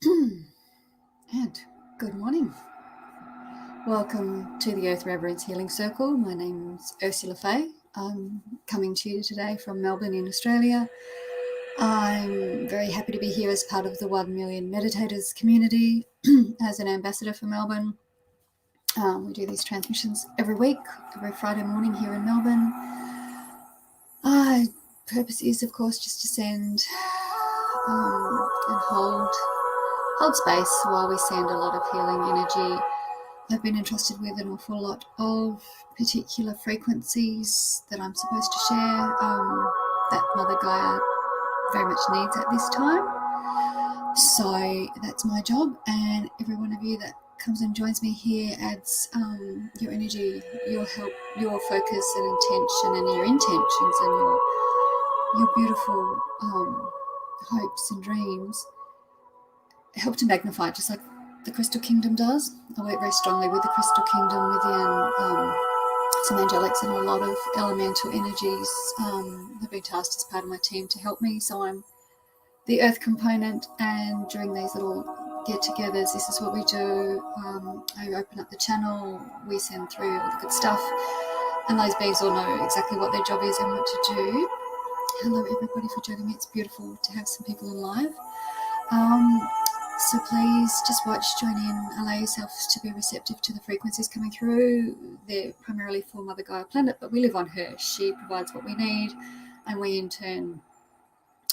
And good morning. Welcome to the Earth Reverence Healing Circle. My name's Ursula Faye. I'm coming to you today from Melbourne in Australia. I'm very happy to be here as part of the 1 Million Meditators community as an ambassador for Melbourne. We do these transmissions every week, every Friday morning here in Melbourne. Purpose is, of course, just to send and hold space while we send a lot of healing energy. I've been entrusted with an awful lot of particular frequencies that I'm supposed to share that Mother Gaia very much needs at this time. So that's my job, and every one of you that comes and joins me here adds your energy, your help, your focus and intention, and your intentions and your beautiful hopes and dreams help to magnify, just like the Crystal Kingdom does. I work very strongly with the Crystal Kingdom within some angelics, and a lot of elemental energies have been tasked as part of my team to help me. So I'm the earth component, and during these little get-togethers, this is what we do. I open up the channel, we send through all the good stuff, and those beings all know exactly what their job is and what to do. Hello everybody for joining me. It's beautiful to have some people alive. So please just watch, join in, allow yourself to be receptive to the frequencies coming through. They're primarily for Mother Gaia planet, but we live on her. She provides what we need, and we in turn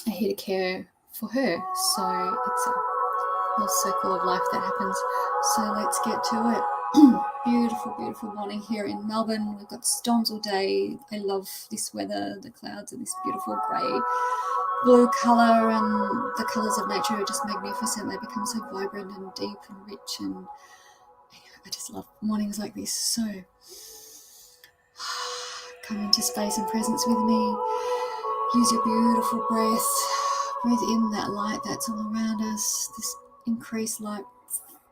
are here to care for her. So it's a whole circle of life that happens. So let's get to it. Beautiful, beautiful morning here in Melbourne. We've got storms all day. I love this weather. The clouds are this beautiful grey blue colour, and the colours of nature are just magnificent. They become so vibrant and deep and rich, and I just love mornings like this. So come into space and presence with me. Use your beautiful breath. Breathe in that light that's all around us, this increased light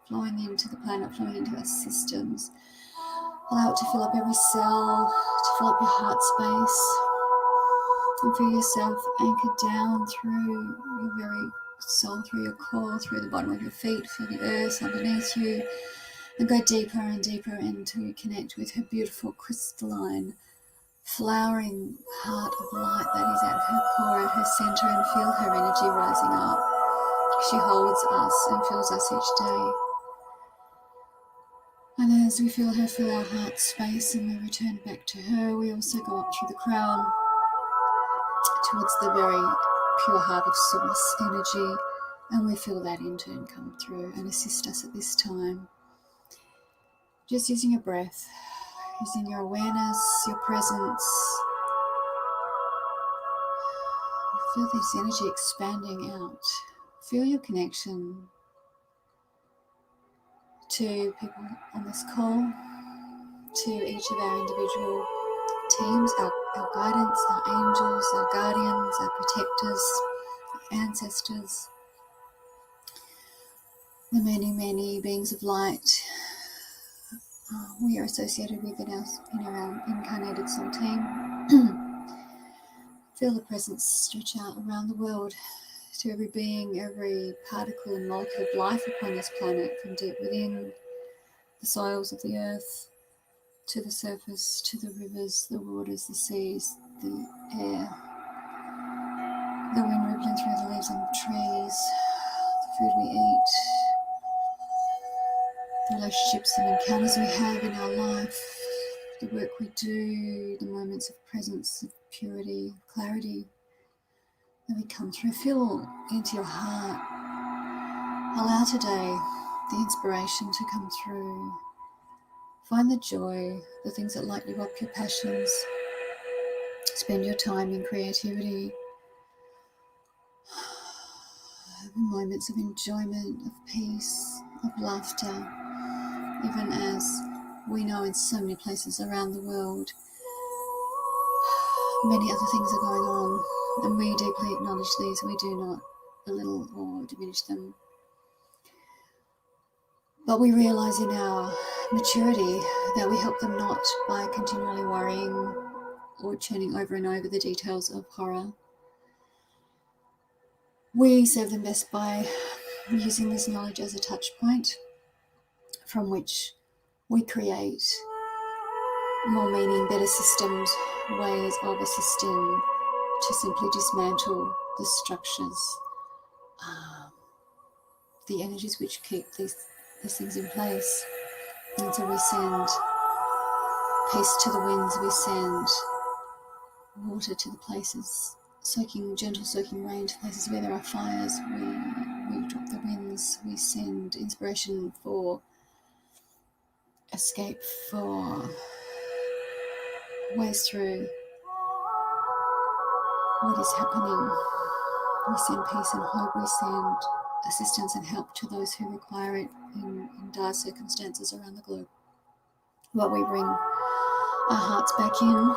flowing into the planet, flowing into our systems. Allow it to fill up every cell, to fill up your heart space. And feel yourself anchored down through your very soul, through your core, through the bottom of your feet. Feel the earth underneath you, and go deeper and deeper until you connect with her beautiful crystalline, flowering heart of light that is at her core, at her center, and feel her energy rising up. She holds us and fills us each day. And as we feel her fill our heart space and we return back to her, we also go up through the crown towards the very pure heart of source energy, and we feel that in turn come through and assist us at this time. Just using your breath, using your awareness, your presence. Feel this energy expanding out. Feel your connection to people on this call, to each of our individual teams, our guidance, our angels, our guardians, our protectors, our ancestors, the many, many beings of light we are associated with in our incarnated soul team. Feel the presence stretch out around the world to every being, every particle and molecule of life upon this planet, from deep within the soils of the earth to the surface, to the rivers, the waters, the seas, the air, the wind rippling through the leaves on trees, the food we eat, the relationships and encounters we have in our life, the work we do, the moments of presence, of purity, clarity that we come through. Feel into your heart. Allow today the inspiration to come through. Find the joy, the things that light you up, your passions. Spend your time in creativity. Moments of enjoyment, of peace, of laughter, even as we know in so many places around the world, many other things are going on, and we deeply acknowledge these. We do not belittle or diminish them. But we realize in our maturity that we help them not by continually worrying or churning over and over the details of horror. We serve them best by using this knowledge as a touch point from which we create more meaning, better systems, ways of assisting to simply dismantle the structures, the energies which keep these things in place. And so we send peace to the winds, we send water to the places, gentle soaking rain to places where there are fires, we drop the winds, we send inspiration for escape, for ways through what is happening. We send peace and hope, we send assistance and help to those who require it in dire circumstances around the globe. But we bring our hearts back in,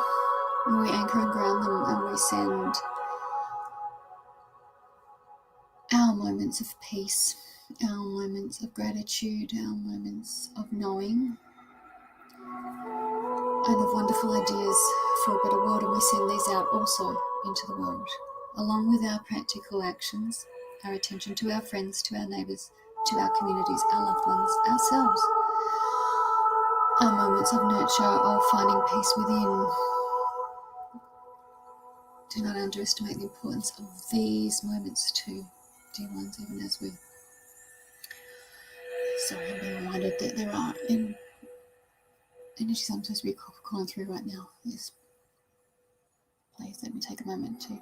and we anchor and ground them, and we send our moments of peace, our moments of gratitude, our moments of knowing and of wonderful ideas for a better world, and we send these out also into the world, along with our practical actions, our attention to our friends, to our neighbours, to our communities, our loved ones, ourselves, our moments of nurture, of finding peace within. Do not underestimate the importance of these moments too, dear ones, even as we... Sorry, I'm being reminded that there are energies I'm supposed to be calling through right now. Yes. Please let me take a moment to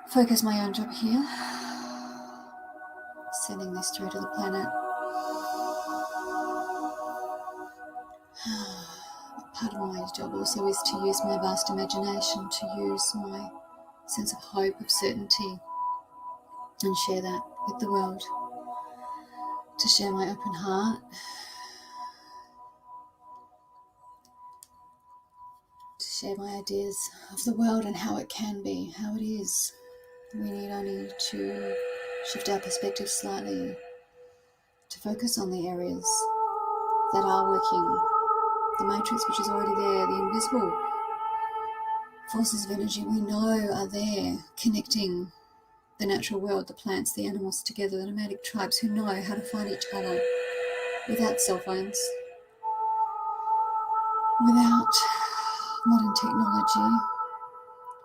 focus my own job here. Sending this through to the planet. Part of my job also is to use my vast imagination, to use my sense of hope, of certainty, and share that with the world. To share my open heart, to share my ideas of the world and how it can be, how it is. We need only to shift our perspective slightly, to focus on the areas that are working, the matrix which is already there, the invisible forces of energy we know are there, connecting the natural world, the plants, the animals together, the nomadic tribes who know how to find each other without cell phones, without modern technology,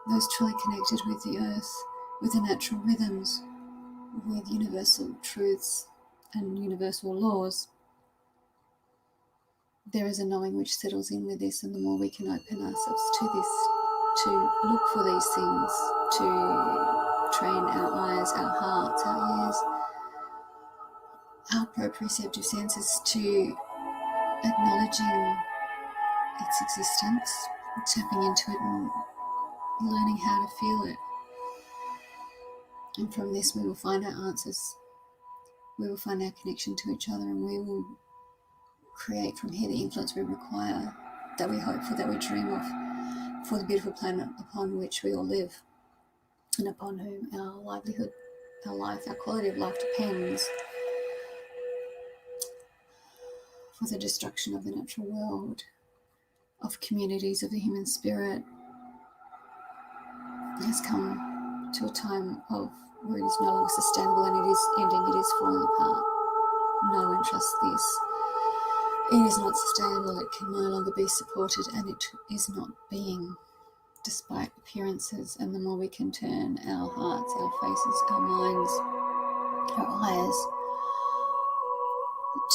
those truly connected with the earth, with the natural rhythms, with universal truths and universal laws. There is a knowing which settles in with this, and the more we can open ourselves to this, to look for these things, to train our eyes, our hearts, our ears, our proprioceptive senses to acknowledging its existence, tapping into it and learning how to feel it. And from this we will find our answers, we will find our connection to each other, and we will create from here the influence we require, that we hope for, that we dream of, for the beautiful planet upon which we all live, and upon whom our livelihood, our life, our quality of life depends. For the destruction of the natural world, of communities, of the human spirit, has come to a time of where it is no longer sustainable, and it is ending, it is falling apart. Know and trust this. It is not sustainable, it can no longer be supported, and it is not being, despite appearances. And the more we can turn our hearts, our faces, our minds, our eyes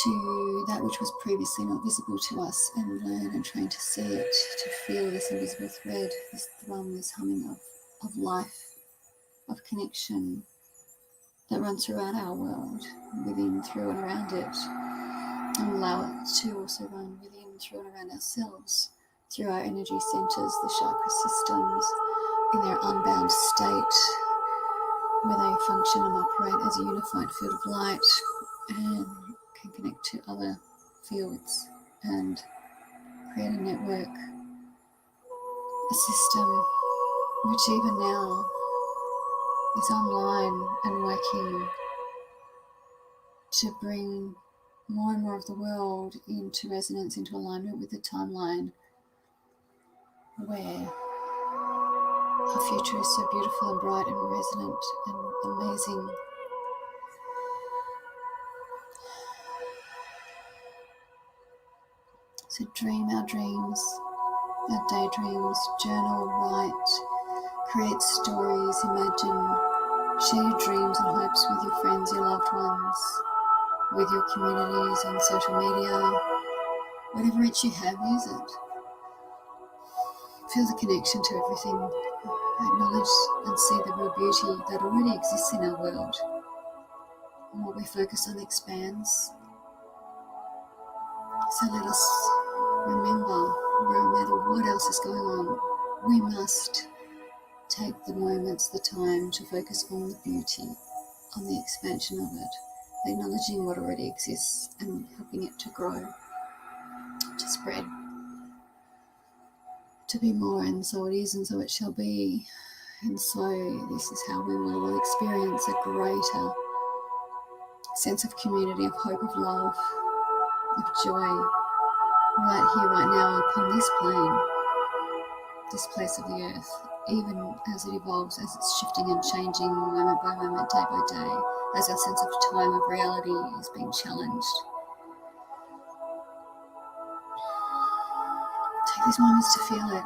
to that which was previously not visible to us, and learn and train to see it, to feel this invisible thread, this thrum, this humming of life, of connection that runs throughout our world, within, through and around it, and allow it to also run within, through and around ourselves, through our energy centers, the chakra systems, in their unbound state, where they function and operate as a unified field of light, and can connect to other fields and create a network, a system which even now is online and working to bring more and more of the world into resonance, into alignment with the timeline where our future is so beautiful and bright and resonant and amazing. So dream our dreams, our daydreams, journal, write, create stories, imagine, share your dreams and hopes with your friends, your loved ones, with your communities on social media. Whatever itch you have, use it. Feel the connection to everything. Acknowledge and see the real beauty that already exists in our world. And what we focus on expands. So let us remember, no matter what else is going on, we must take the moments, the time to focus on the beauty, on the expansion of it, acknowledging what already exists and helping it to grow, to spread, to be more. And so it is, and so it shall be. And so this is how we will experience a greater sense of community, of hope, of love, of joy, right here, right now, upon this plane, this place of the earth, even as it evolves, as it's shifting and changing moment by moment, day by day, as our sense of time, of reality is being challenged. Take these moments to feel it,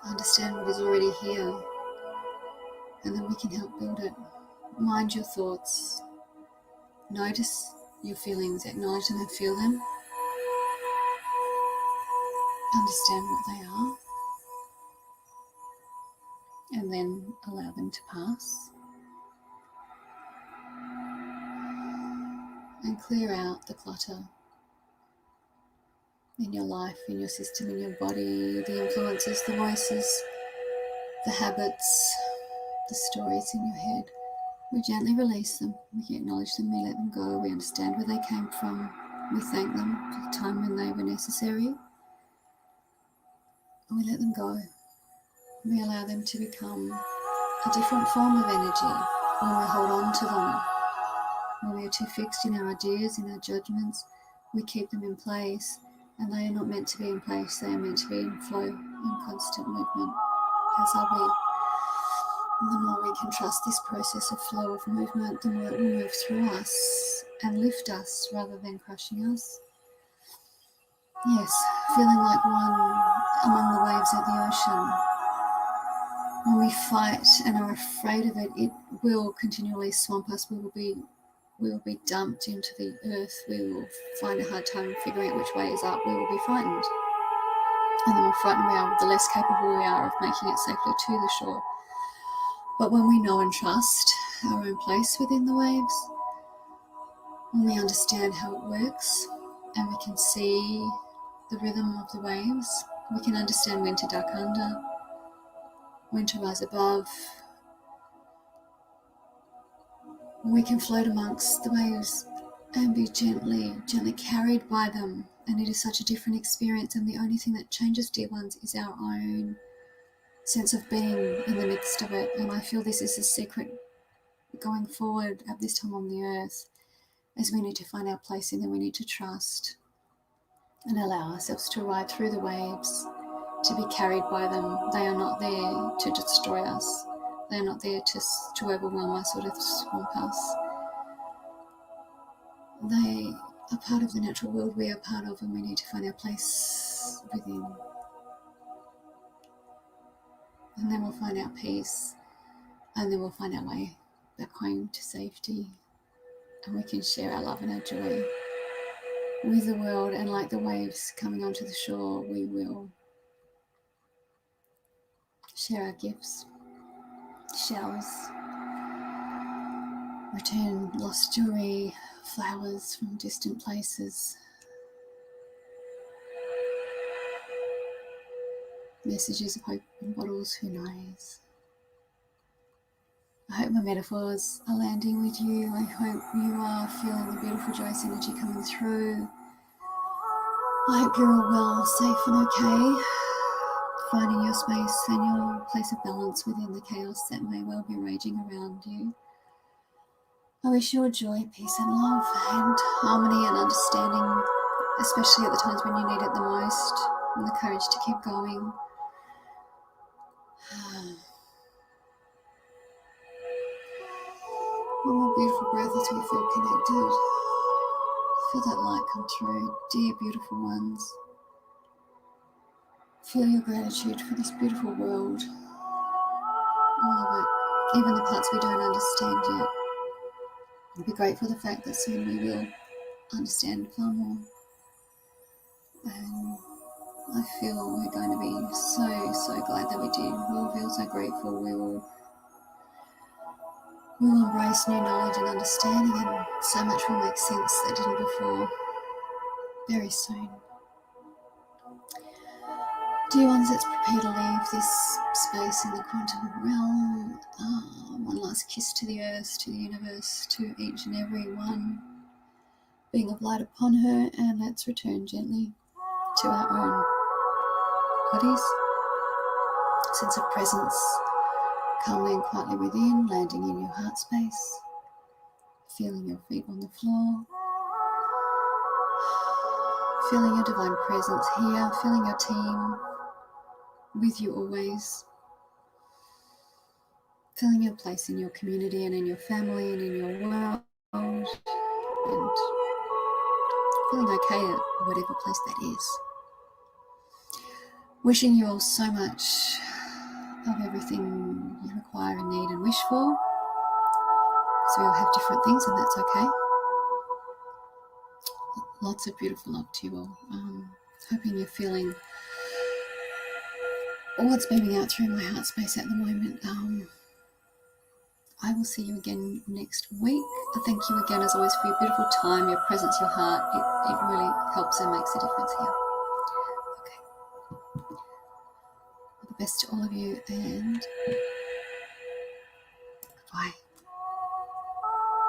understand what is already here, and then we can help build it. Mind your thoughts, notice your feelings, acknowledge them and feel them, understand what they are, and then allow them to pass. And clear out the clutter in your life, in your system, in your body, the influences, the voices, the habits, the stories in your head. We gently release them, we acknowledge them, we let them go, we understand where they came from, we thank them for the time when they were necessary, and we let them go. We allow them to become a different form of energy when we hold on to them. When we are too fixed in our ideas, in our judgments, we keep them in place, and they are not meant to be in place, they are meant to be in flow, in constant movement, as are we. And the more we can trust this process of flow of movement, the more it will move through us and lift us rather than crushing us. Yes, feeling like one among the waves of the ocean. When we fight and are afraid of it, it will continually swamp us. We will be dumped into the earth. We will find a hard time figuring out which way is up. We will be frightened. And the more frightened we are, the less capable we are of making it safely to the shore. But when we know and trust our own place within the waves, when we understand how it works and we can see the rhythm of the waves, we can understand when to duck under, when to rise above. We can float amongst the waves and be gently carried by them. And it is such a different experience. And the only thing that changes, dear ones, is our own sense of being in the midst of it. And I feel this is a secret going forward at this time on the earth, as we need to find our place in them. We need to trust and allow ourselves to ride through the waves, to be carried by them. They are not there to destroy us. They are not there to overwhelm us or to swamp us. They are part of the natural world we are part of, and we need to find our place within. And then we'll find our peace, and then we'll find our way back home to safety, and we can share our love and our joy with the world. And like the waves coming onto the shore, we will share our gifts, showers, return lost jewelry, flowers from distant places, messages of hope in bottles, who knows. I hope my metaphors are landing with you. I hope you are feeling the beautiful joyous energy coming through. I hope you're all well, safe and okay, finding your space and your place of balance within the chaos that may well be raging around you. I wish you joy, peace and love and harmony and understanding, especially at the times when you need it the most, and the courage to keep going. One more beautiful breath as we feel connected. Feel that light come through, dear beautiful ones. Feel your gratitude for this beautiful world, all of it, even the parts we don't understand yet. And be grateful for the fact that soon we will understand far more. And I feel we're going to be so glad that we did. We'll feel so grateful. We will embrace new knowledge and understanding, and so much will make sense that didn't before, very soon. Dear ones, let's prepare to leave this space in the quantum realm. One last kiss to the earth, to the universe, to each and every one, being of light upon her, and let's return gently to our own bodies. Sense of presence, calmly and quietly within, landing in your heart space, feeling your feet on the floor, feeling your divine presence here, feeling your team with you always, feeling your place in your community and in your family and in your world, and feeling okay at whatever place that is. Wishing you all so much of everything you require and need and wish for. So we all have different things, and that's okay. Lots of beautiful love to you all. Hoping you're feeling what's beaming out through my heart space at the moment. I will see you again next week. Thank you again, as always, for your beautiful time, your presence, your heart. It really helps and makes a difference here. Okay. All the best to all of you, and bye.